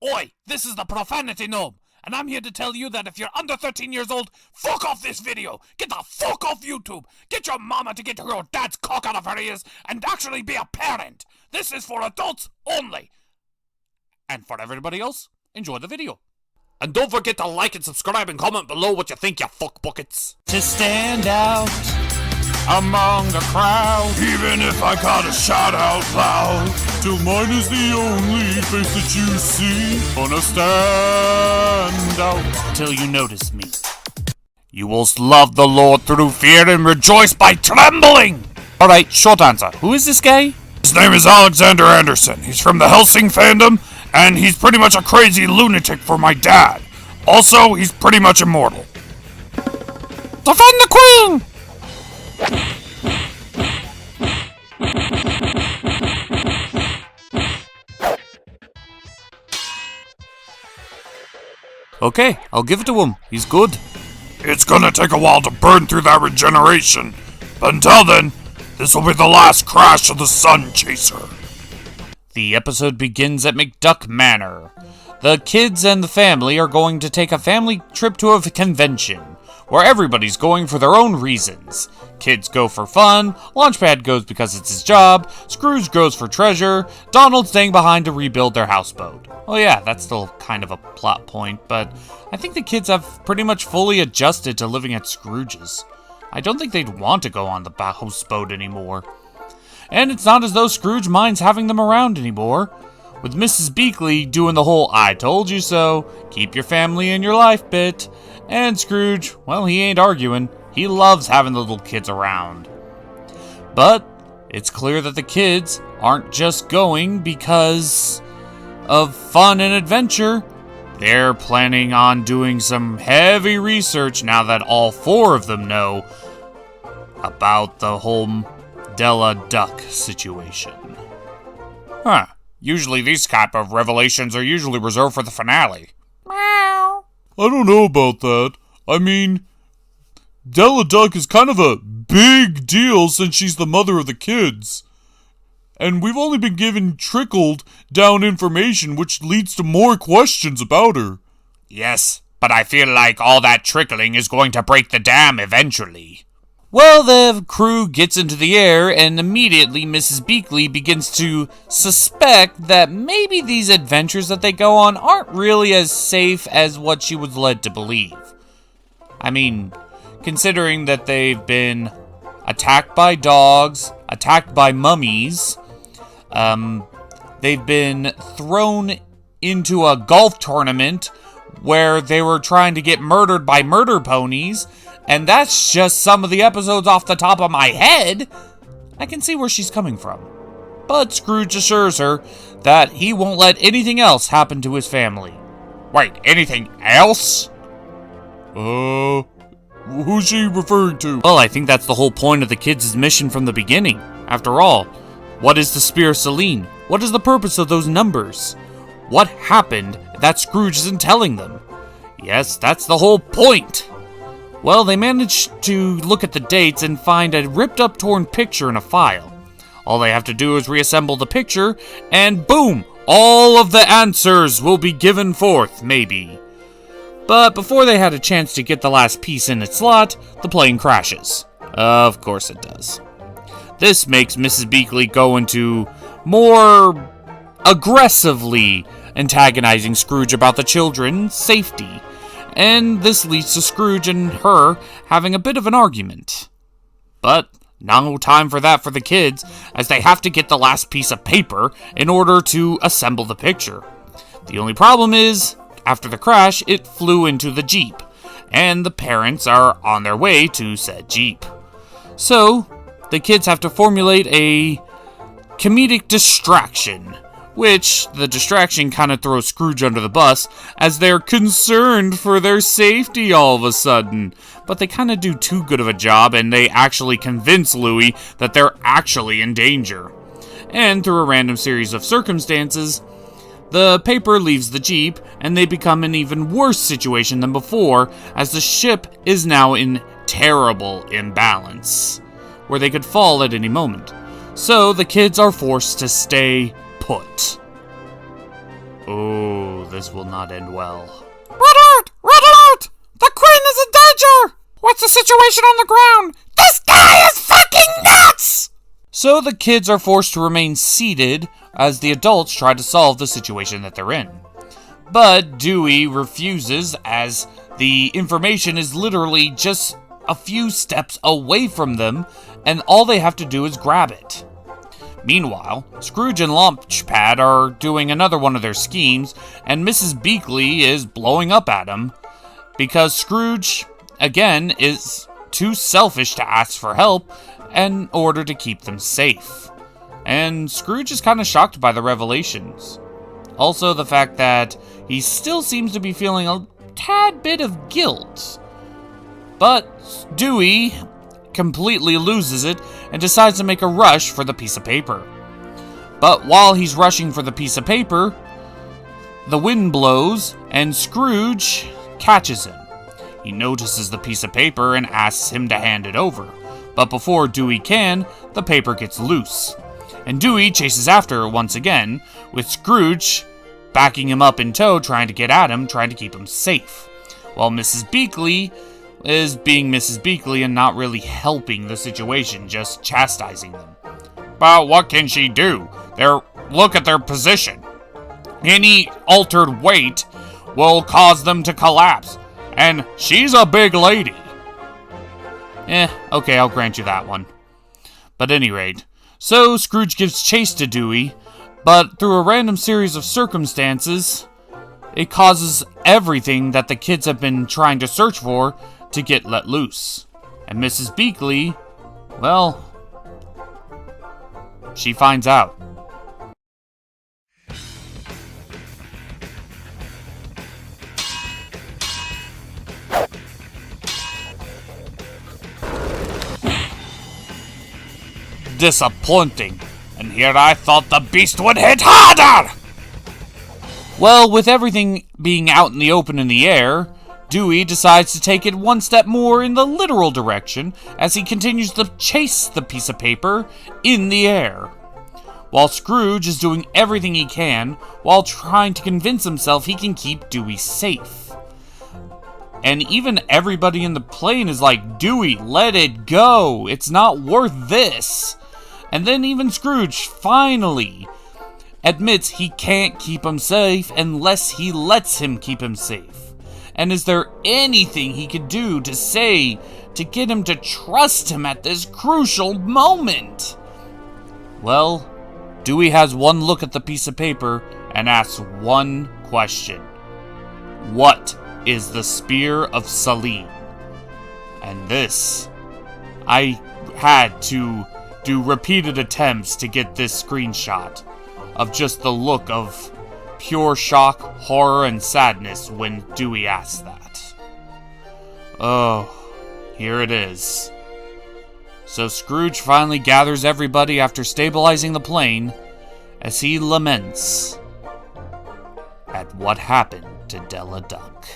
Oi, this is the Profanity Gnome, and I'm here to tell you that if you're under 13 years old, fuck off this video! Get the fuck off YouTube! Get your mama to get your dad's cock out of her ears and actually be a parent! This is for adults only! And for everybody else, enjoy the video. And don't forget to like and subscribe and comment below what you think, you fuck buckets. To stand out among the crowd, even if I gotta shout out loud, till mine is the only face that you see. Gonna stand out till you notice me. You will love the Lord through fear and rejoice by trembling. Alright, short answer. Who is this guy? His name is Alexander Anderson. He's from the Helsing fandom, and he's pretty much a crazy lunatic for my dad. Also, he's pretty much immortal. Defend the Queen! Okay, I'll give it to him. He's good. It's gonna take a while to burn through that regeneration. But until then, this will be the last crash of the Sunchaser. The episode begins at McDuck Manor. The kids and the family are going to take a family trip to a convention, where everybody's going for their own reasons. Kids go for fun, Launchpad goes because it's his job, Scrooge goes for treasure, Donald's staying behind to rebuild their houseboat. Oh yeah, that's still kind of a plot point, but I think the kids have pretty much fully adjusted to living at Scrooge's. I don't think they'd want to go on the houseboat anymore. And it's not as though Scrooge minds having them around anymore. With Mrs. Beakley doing the whole "I told you so, keep your family in your life" bit. And Scrooge, well, he ain't arguing. He loves having the little kids around. But it's clear that the kids aren't just going because of fun and adventure. They're planning on doing some heavy research now that all four of them know about the whole Della duck situation. Huh. Usually these type of revelations are usually reserved for the finale. Meow. I don't know about that. I mean, Della Duck is kind of a big deal since she's the mother of the kids. And we've only been given trickled down information which leads to more questions about her. Yes, but I feel like all that trickling is going to break the dam eventually. Well, the crew gets into the air, and immediately Mrs. Beakley begins to suspect that maybe these adventures that they go on aren't really as safe as what she was led to believe. I mean, considering that they've been attacked by dogs, attacked by mummies, they've been thrown into a golf tournament where they were trying to get murdered by murder ponies, and that's just some of the episodes off the top of my head. I can see where she's coming from. But Scrooge assures her that he won't let anything else happen to his family. Wait, anything else? Who's she referring to? Well, I think that's the whole point of the kids' mission from the beginning. After all, what is the Spear of Selene? What is the purpose of those numbers? What happened that Scrooge isn't telling them? Yes, that's the whole point. Well, they managed to look at the dates and find a ripped-up, torn picture in a file. All they have to do is reassemble the picture, and boom! All of the answers will be given forth, maybe. But before they had a chance to get the last piece in its slot, the plane crashes. Of course it does. This makes Mrs. Beakley go into more aggressively antagonizing Scrooge about the children's safety. And this leads to Scrooge and her having a bit of an argument. But no time for that for the kids, as they have to get the last piece of paper in order to assemble the picture. The only problem is, after the crash, it flew into the Jeep, and the parents are on their way to said Jeep. So, the kids have to formulate a comedic distraction, which the distraction kind of throws Scrooge under the bus, as they're concerned for their safety all of a sudden. But they kind of do too good of a job, and they actually convince Louie that they're actually in danger. And through a random series of circumstances, the paper leaves the Jeep, and they become an even worse situation than before, as the ship is now in terrible imbalance, where they could fall at any moment. So the kids are forced to stay put. Oh, this will not end well. Red alert! Red alert! The Queen is in danger! What's the situation on the ground? This guy is fucking nuts! So the kids are forced to remain seated as the adults try to solve the situation that they're in. But Dewey refuses, as the information is literally just a few steps away from them, and all they have to do is grab it. Meanwhile, Scrooge and Launchpad are doing another one of their schemes, and Mrs. Beakley is blowing up at him, because Scrooge, again, is too selfish to ask for help in order to keep them safe. And Scrooge is kind of shocked by the revelations. Also, the fact that he still seems to be feeling a tad bit of guilt. But Dewey completely loses it and decides to make a rush for the piece of paper. But while he's rushing for the piece of paper, the wind blows and Scrooge catches him. He notices the piece of paper and asks him to hand it over. But before Dewey can, the paper gets loose. And Dewey chases after it once again, with Scrooge backing him up in tow, trying to get at him, trying to keep him safe. While Mrs. Beakley is being Mrs. Beakley and not really helping the situation, just chastising them. But what can she do? Look at their position. Any altered weight will cause them to collapse. And she's a big lady. Okay, I'll grant you that one. But at any rate, so Scrooge gives chase to Dewey, but through a random series of circumstances, it causes everything that the kids have been trying to search for to get let loose. And Mrs. Beakley, well, she finds out. Disappointing. And here I thought the beast would hit harder! Well, with everything being out in the open in the air, Dewey decides to take it one step more in the literal direction as he continues to chase the piece of paper in the air. While Scrooge is doing everything he can while trying to convince himself he can keep Dewey safe. And even everybody in the plane is like, Dewey, let it go. It's not worth this. And then even Scrooge finally admits he can't keep him safe unless he lets him keep him safe. And is there anything he could do to say to get him to trust him at this crucial moment? Well, Dewey has one look at the piece of paper and asks one question. What is the Spear of Selene? And this, I had to do repeated attempts to get this screenshot of just the look of pure shock, horror, and sadness when Dewey asked that. Oh, here it is. So Scrooge finally gathers everybody after stabilizing the plane as he laments at what happened to Della Duck.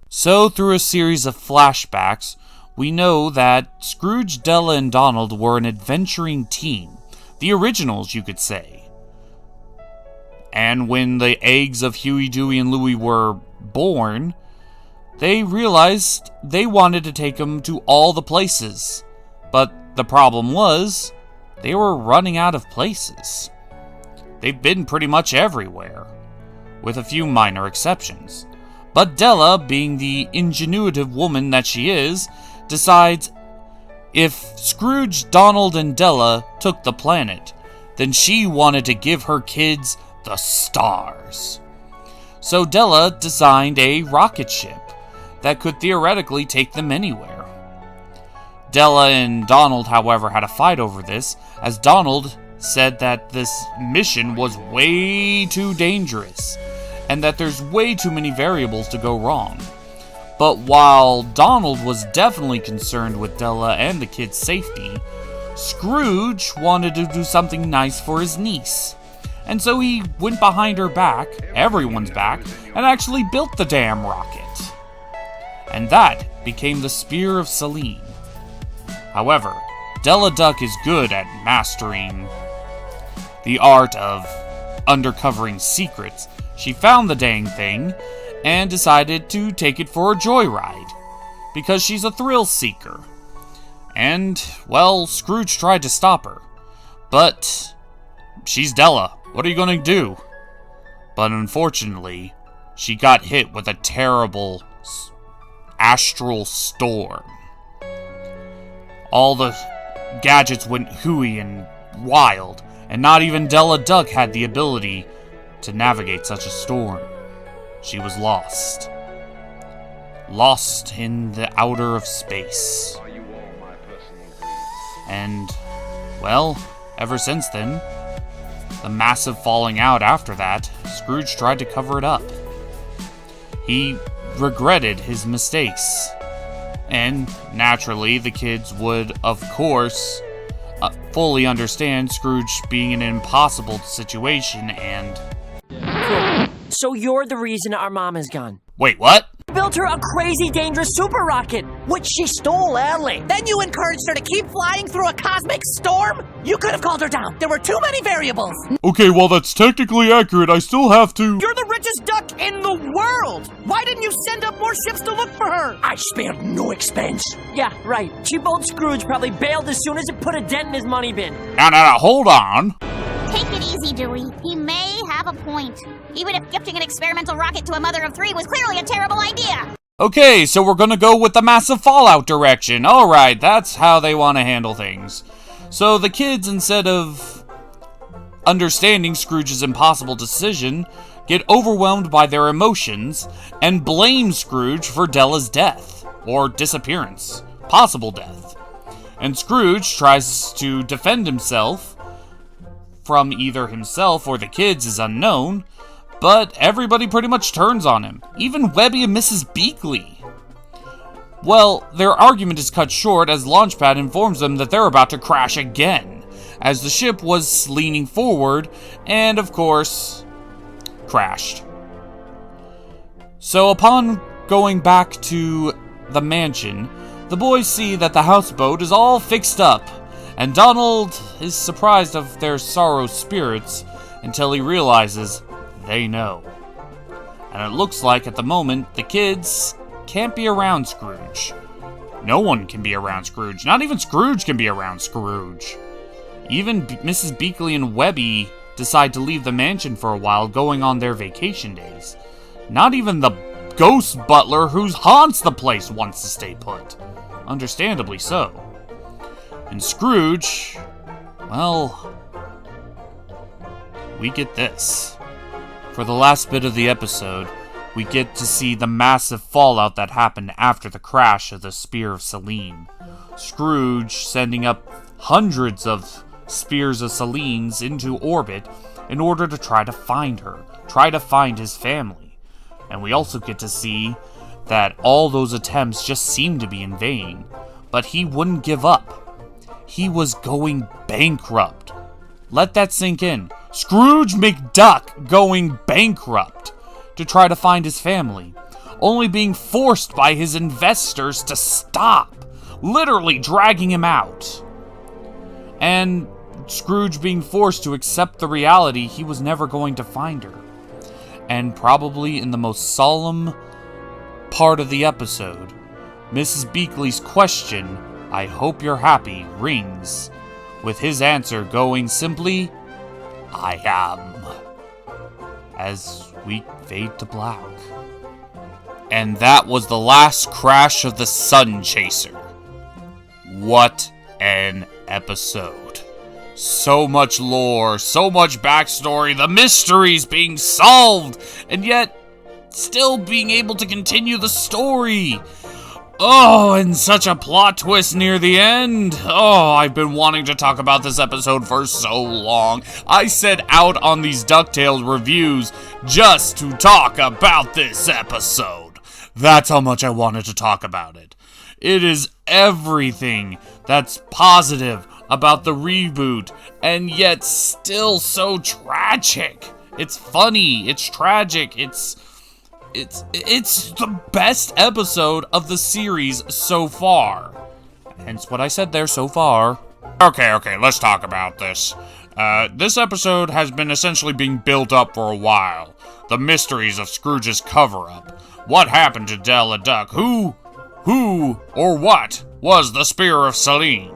So through a series of flashbacks, we know that Scrooge, Della, and Donald were an adventuring team. The originals, you could say. And when the eggs of Huey, Dewey, and Louie were born, they realized they wanted to take them to all the places. But the problem was, they were running out of places. They've been pretty much everywhere, with a few minor exceptions. But Della, being the ingenuitive woman that she is, decides if Scrooge, Donald, and Della took the planet, then she wanted to give her kids the stars. So Della designed a rocket ship that could theoretically take them anywhere. Della and Donald, however, had a fight over this, as Donald said that this mission was way too dangerous, and that there's way too many variables to go wrong. But while Donald was definitely concerned with Della and the kids' safety, Scrooge wanted to do something nice for his niece. And so he went behind her back, everyone's back, and actually built the damn rocket. And that became the Spear of Selene. However, Della Duck is good at mastering the art of undercovering secrets. she found the dang thing and decided to take it for a joyride, because she's a thrill seeker. And, well, Scrooge tried to stop her, but she's Della. What are you going to do? But unfortunately, she got hit with a terrible astral storm. All the gadgets went hooey and wild, and not even Della Duck had the ability to navigate such a storm. She was lost. Lost in the outer of space. And, well, ever since then, the massive falling out after that, Scrooge tried to cover it up. He regretted his mistakes. And, naturally, the kids would, of course, fully understand Scrooge being in an impossible situation and... So you're the reason our mom is gone. Wait, what? Built her a crazy dangerous super rocket, which she stole early. Then you encouraged her to keep flying through a cosmic storm? You could have called her down. There were too many variables. Okay, while that's technically accurate, I still have to... You're the richest duck in the world! Why didn't you send up more ships to look for her? I spared no expense. Yeah, right. Cheap old Scrooge probably bailed as soon as it put a dent in his money bin. No, hold on. Take it easy, Dewey. He may have a point. Even if gifting an experimental rocket to a mother of 3 was clearly a terrible idea. Okay, so we're gonna go with the massive fallout direction. Alright, that's how they want to handle things. So the kids, instead of understanding Scrooge's impossible decision, get overwhelmed by their emotions and blame Scrooge for Della's death, or disappearance, possible death. And Scrooge tries to defend himself from either himself or the kids is unknown, but everybody pretty much turns on him, even Webby and Mrs. Beakley. Well, their argument is cut short as Launchpad informs them that they're about to crash again, as the ship was leaning forward and, of course, crashed. So upon going back to the mansion, the boys see that the houseboat is all fixed up, and Donald is surprised of their sorrow spirits until he realizes they know. And it looks like at the moment the kids can't be around Scrooge. No one can be around Scrooge. Not even Scrooge can be around Scrooge. Even Mrs. Beakley and Webby decide to leave the mansion for a while, going on their vacation days. Not even the ghost butler who haunts the place wants to stay put. Understandably so. And Scrooge, well, we get this. For the last bit of the episode, we get to see the massive fallout that happened after the crash of the Spear of Selene. Scrooge sending up hundreds of spears of Selene's into orbit in order to try to find her, try to find his family. And we also get to see that all those attempts just seemed to be in vain, but he wouldn't give up. He was going bankrupt. Let that sink in. Scrooge McDuck going bankrupt to try to find his family, only being forced by his investors to stop, literally dragging him out. And Scrooge being forced to accept the reality he was never going to find her. And probably in the most solemn part of the episode, Mrs. Beakley's question, "I hope you're happy," rings, with his answer going simply, "I am," as we fade to black. And that was the last crash of the Sunchaser. What an episode. So much lore, so much backstory, the mysteries being solved, and yet still being able to continue the story. Oh, and such a plot twist near the end. Oh, I've been wanting to talk about this episode for so long. I set out on these Ducktales reviews just to talk about this episode. That's how much I wanted to talk about it. It is everything that's positive about the reboot, and yet still so tragic. It's funny, it's tragic, it's the best episode of the series so far. Hence what I said there, so far. Okay, let's talk about this. This episode has been essentially being built up for a while. the mysteries of Scrooge's cover-up. What happened to Della Duck? Who, or what was the Spear of Selene?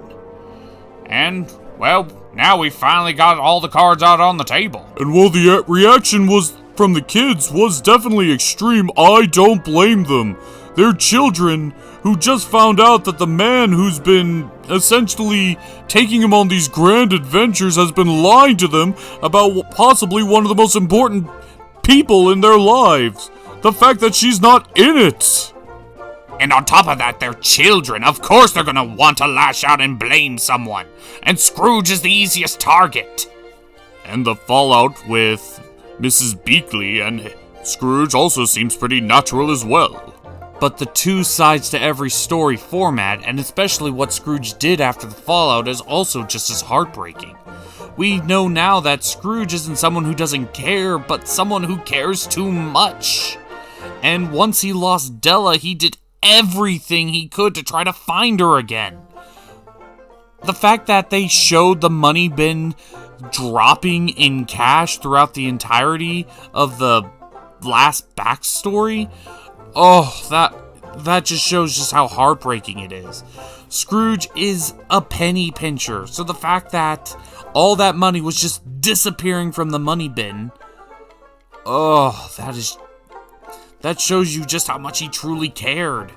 And, well, now we finally got all the cards out on the table. And while the reaction from the kids was definitely extreme, I don't blame them. They're children who just found out that the man who's been essentially taking them on these grand adventures has been lying to them about possibly one of the most important people in their lives. The fact that she's not in it. And on top of that, they're children. Of course they're gonna want to lash out and blame someone. And Scrooge is the easiest target. And the fallout with Mrs. Beakley and Scrooge also seems pretty natural as well. But the two sides to every story format, and especially what Scrooge did after the fallout, is also just as heartbreaking. We know now that Scrooge isn't someone who doesn't care, but someone who cares too much. And once he lost Della, he did everything he could to try to find her again. The fact that they showed the money bin dropping in cash throughout the entirety of the last backstory, that just shows just how heartbreaking it is. Scrooge is a penny pincher, so the fact that all that money was just disappearing from the money bin, that shows you just how much he truly cared.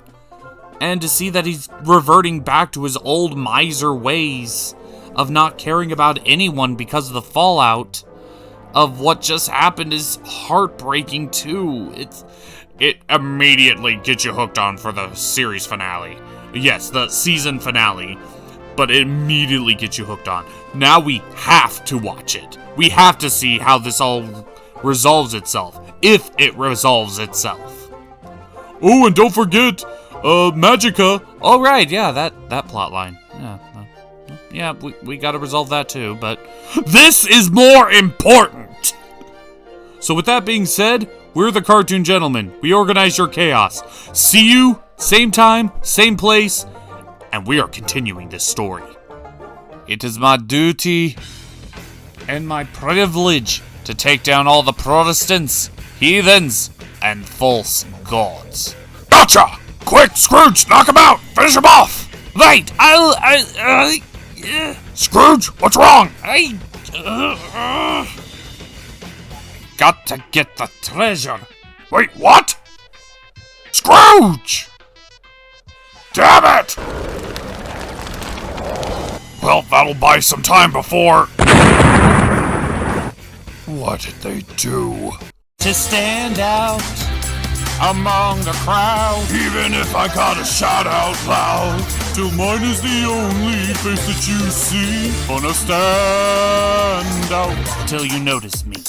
And to see that he's reverting back to his old miser ways of not caring about anyone because of the fallout of what just happened is heartbreaking too. It immediately gets you hooked on for the series finale. Yes, the season finale, but it immediately gets you hooked on. Now we have to watch it. We have to see how this all resolves itself, if it resolves itself. Oh, and don't forget, Magica. Oh, right, yeah, that plot line. Yeah, we gotta resolve that too, but this is more important! So with that being said, we're the Cartoon Gentlemen. We organize your chaos. See you, same time, same place, and we are continuing this story. It is my duty and my privilege to take down all the Protestants, heathens, and false gods. Gotcha! Quick, Scrooge, knock him out! Finish him off! Right, Scrooge, what's wrong? Got to get the treasure. Wait, what? Scrooge! Damn it! Well, that'll buy some time before... What did they do? To stand out among the crowd. Even if I gotta shout out loud, till mine is the only face that you see. Gonna stand out till you notice me.